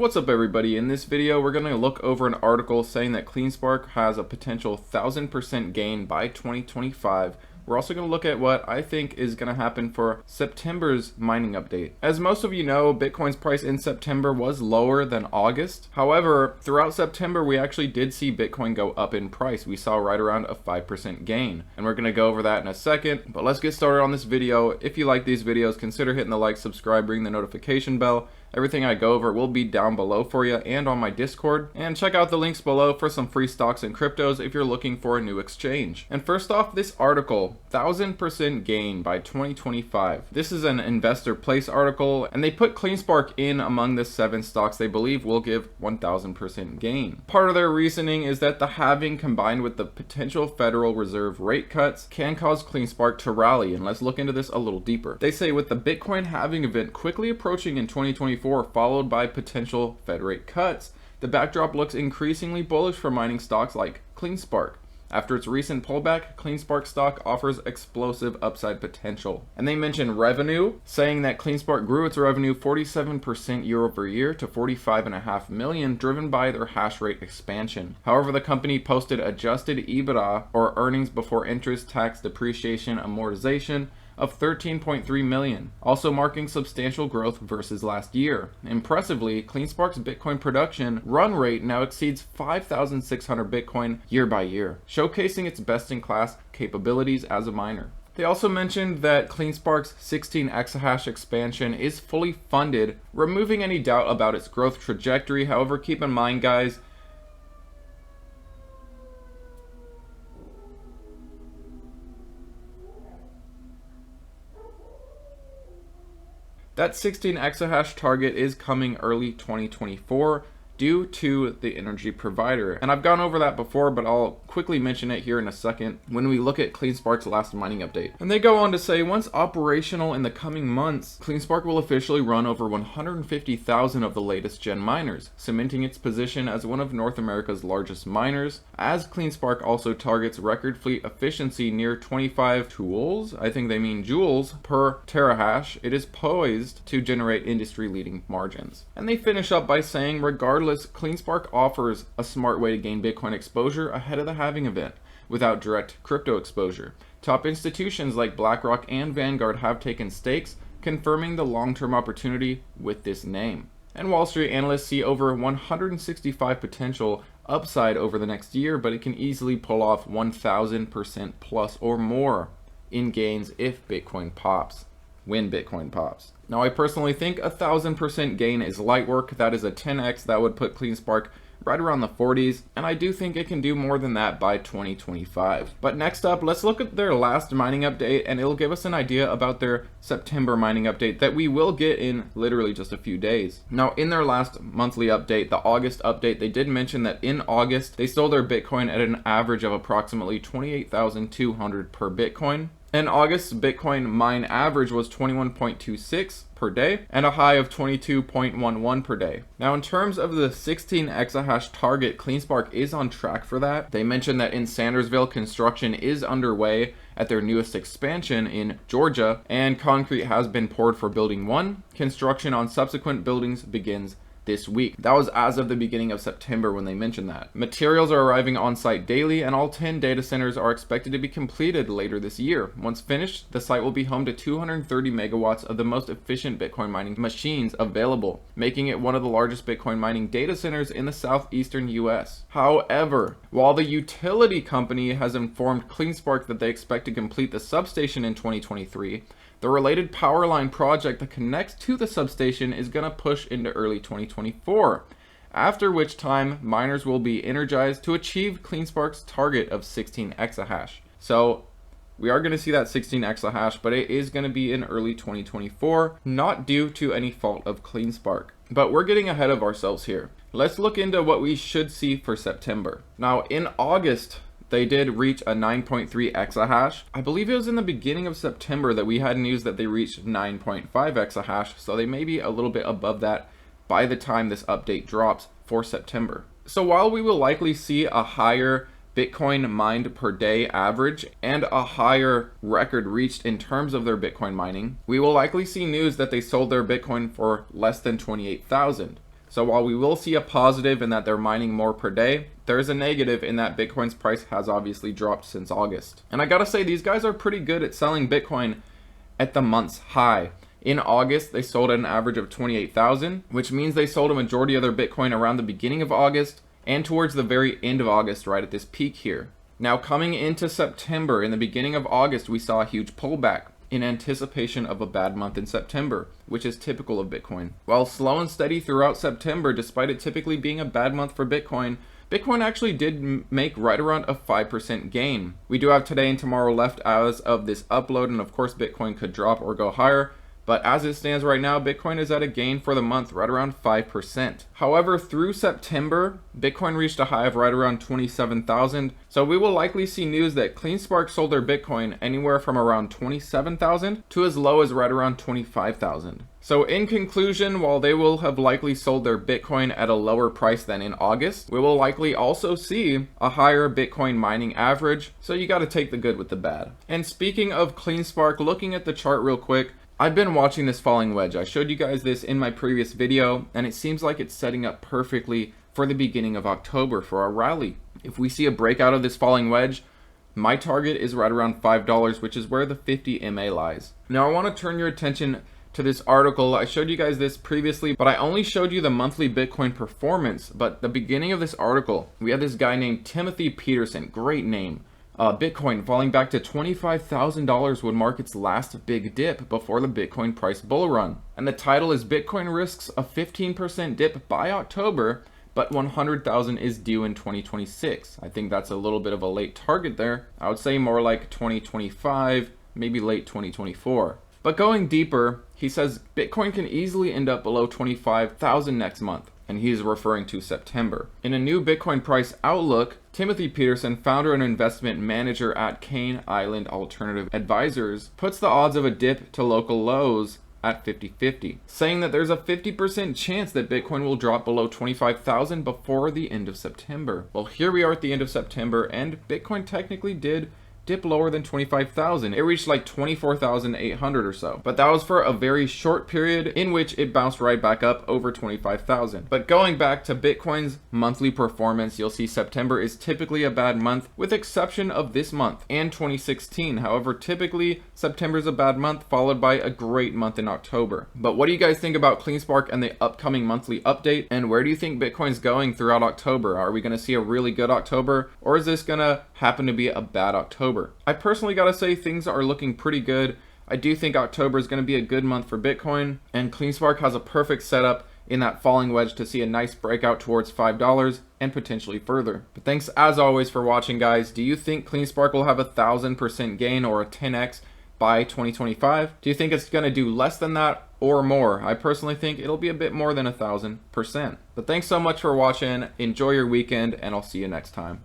What's up everybody? In this video we're going to look over an article saying that Cleanspark has a potential 1000% gain by 2025. We're also going to look at what I think is going to happen for September's mining update. As most of you know, Bitcoin's price in September was lower than August. However, throughout September we actually did see Bitcoin go up in price. We saw right around a 5% gain. And we're going to go over that in a second. But let's get started on this video. If you like these videos, consider hitting the like, subscribe, ring the notification bell. Everything I go over will be down below for you and on my Discord. And check out the links below for some free stocks and cryptos if you're looking for a new exchange. And first off, this article, 1000% gain by 2025. This is an investor place article, and they put Cleanspark in among the 7 stocks they believe will give 1000% gain. Part of their reasoning is that the halving combined with the potential Federal Reserve rate cuts can cause Cleanspark to rally, and let's look into this a little deeper. They say with the Bitcoin halving event quickly approaching in 2024, followed by potential Fed rate cuts, the backdrop looks increasingly bullish for mining stocks like Cleanspark. After its recent pullback, Cleanspark stock offers explosive upside potential. And they mention revenue, saying that Cleanspark grew its revenue 47% year over year to $45.5 million, driven by their hash rate expansion. However, the company posted adjusted EBITDA, or earnings before interest, tax, depreciation, amortization, of $13.3 million, also marking substantial growth versus last year. Impressively, Cleanspark's Bitcoin production run rate now exceeds 5,600 Bitcoin year by year, showcasing its best-in-class capabilities as a miner. They also mentioned that Cleanspark's 16 exahash expansion is fully funded, removing any doubt about its growth trajectory. However, keep in mind, guys, that 16 exahash target is coming early 2024 due to the energy provider. And I've gone over that before, but I'll quickly mention it here in a second when we look at Cleanspark's last mining update. And they go on to say, once operational in the coming months, Cleanspark will officially run over 150,000 of the latest gen miners, cementing its position as one of North America's largest miners. As Cleanspark also targets record fleet efficiency near 25 joules, I think they mean joules, per terahash, it is poised to generate industry-leading margins. And they finish up by saying, regardless, Cleanspark offers a smart way to gain Bitcoin exposure ahead of the halving event without direct crypto exposure. Top institutions like BlackRock and Vanguard have taken stakes, confirming the long-term opportunity with this name. And Wall Street analysts see over 165 potential upside over the next year, but it can easily pull off 1000% plus or more in gains if Bitcoin pops. When Bitcoin pops. Now, I personally think 1000% gain is light work. That is a 10x. That would put Cleanspark right around the 40s, and I do think it can do more than that by 2025. But next up, let's look at their last mining update, and it'll give us an idea about their September mining update that we will get in literally just a few days. Now, in their last monthly update, the August update, they did mention that in August, they sold their Bitcoin at an average of approximately 28,200 per Bitcoin. In August, Bitcoin mine average was 21.26 per day and a high of 22.11 per day. Now, in terms of the 16 exahash target, Cleanspark is on track for that. They mentioned that in Sandersville, construction is underway at their newest expansion in Georgia, and concrete has been poured for building 1. Construction on subsequent buildings begins this week. That was as of the beginning of September when they mentioned that. Materials are arriving on site daily, and all 10 data centers are expected to be completed later this year. Once finished, the site will be home to 230 megawatts of the most efficient Bitcoin mining machines available, making it one of the largest Bitcoin mining data centers in the southeastern US. However, while the utility company has informed Cleanspark that they expect to complete the substation in 2023, the related power line project that connects to the substation is going to push into early 2024, after which time miners will be energized to achieve Cleanspark's target of 16 exahash. So we are going to see that 16 exahash, but it is going to be in early 2024, not due to any fault of Cleanspark. But we're getting ahead of ourselves here. Let's look into what we should see for September. Now, in August, they did reach a 9.3 exahash. I believe it was in the beginning of September that we had news that they reached 9.5 exahash, so they may be a little bit above that by the time this update drops for September. So while we will likely see a higher Bitcoin mined per day average and a higher record reached in terms of their Bitcoin mining, we will likely see news that they sold their Bitcoin for less than 28,000. So while we will see a positive in that they're mining more per day, there is a negative in that Bitcoin's price has obviously dropped since August. And I gotta say, these guys are pretty good at selling Bitcoin at the month's high. In August, they sold at an average of 28,000, which means they sold a majority of their Bitcoin around the beginning of August and towards the very end of August, right at this peak here. Now coming into September, in the beginning of August, we saw a huge pullback in anticipation of a bad month in September, which is typical of Bitcoin. While slow and steady throughout September, despite it typically being a bad month for Bitcoin, Bitcoin actually did make right around a 5% gain. We do have today and tomorrow left as of this upload, and of course Bitcoin could drop or go higher. But as it stands right now, Bitcoin is at a gain for the month right around 5%. However, through September, Bitcoin reached a high of right around 27,000. So we will likely see news that Cleanspark sold their Bitcoin anywhere from around 27,000 to as low as right around 25,000. So in conclusion, while they will have likely sold their Bitcoin at a lower price than in August, we will likely also see a higher Bitcoin mining average. So you got to take the good with the bad. And speaking of Cleanspark, looking at the chart real quick, I've been watching this falling wedge. I showed you guys this in my previous video, and it seems like it's setting up perfectly for the beginning of October for our rally. If we see a breakout of this falling wedge, my target is right around $5, which is where the 50 MA lies. Now I want to turn your attention to this article. I showed you guys this previously, but I only showed you the monthly Bitcoin performance. But the beginning of this article, we have this guy named Timothy Peterson, great name. Bitcoin falling back to $25,000 would mark its last big dip before the Bitcoin price bull run. And the title is Bitcoin risks a 15% dip by October, but 100,000 is due in 2026. I think that's a little bit of a late target there. I would say more like 2025, maybe late 2024. But going deeper, he says Bitcoin can easily end up below 25,000 next month. And he's referring to September. In a new Bitcoin price outlook, Timothy Peterson, founder and investment manager at Cane Island Alternative Advisors, puts the odds of a dip to local lows at 50-50, saying that there's a 50% chance that Bitcoin will drop below 25,000 before the end of September. Well, here we are at the end of September, and Bitcoin technically did dip lower than 25,000. It reached like 24,800 or so. But that was for a very short period in which it bounced right back up over 25,000. But going back to Bitcoin's monthly performance, you'll see September is typically a bad month with exception of this month and 2016. However, typically September is a bad month followed by a great month in October. But what do you guys think about Cleanspark and the upcoming monthly update? And where do you think Bitcoin's going throughout October? Are we going to see a really good October, or is this going to happen to be a bad October? I personally gotta say things are looking pretty good. I do think October is going to be a good month for Bitcoin, and Cleanspark has a perfect setup in that falling wedge to see a nice breakout towards $5 and potentially further. But thanks as always for watching, guys. Do you think Cleanspark will have a 1,000% gain or a 10x by 2025? Do you think it's going to do less than that or more? I personally think it'll be a bit more than 1,000%. But thanks so much for watching. Enjoy your weekend, and I'll see you next time.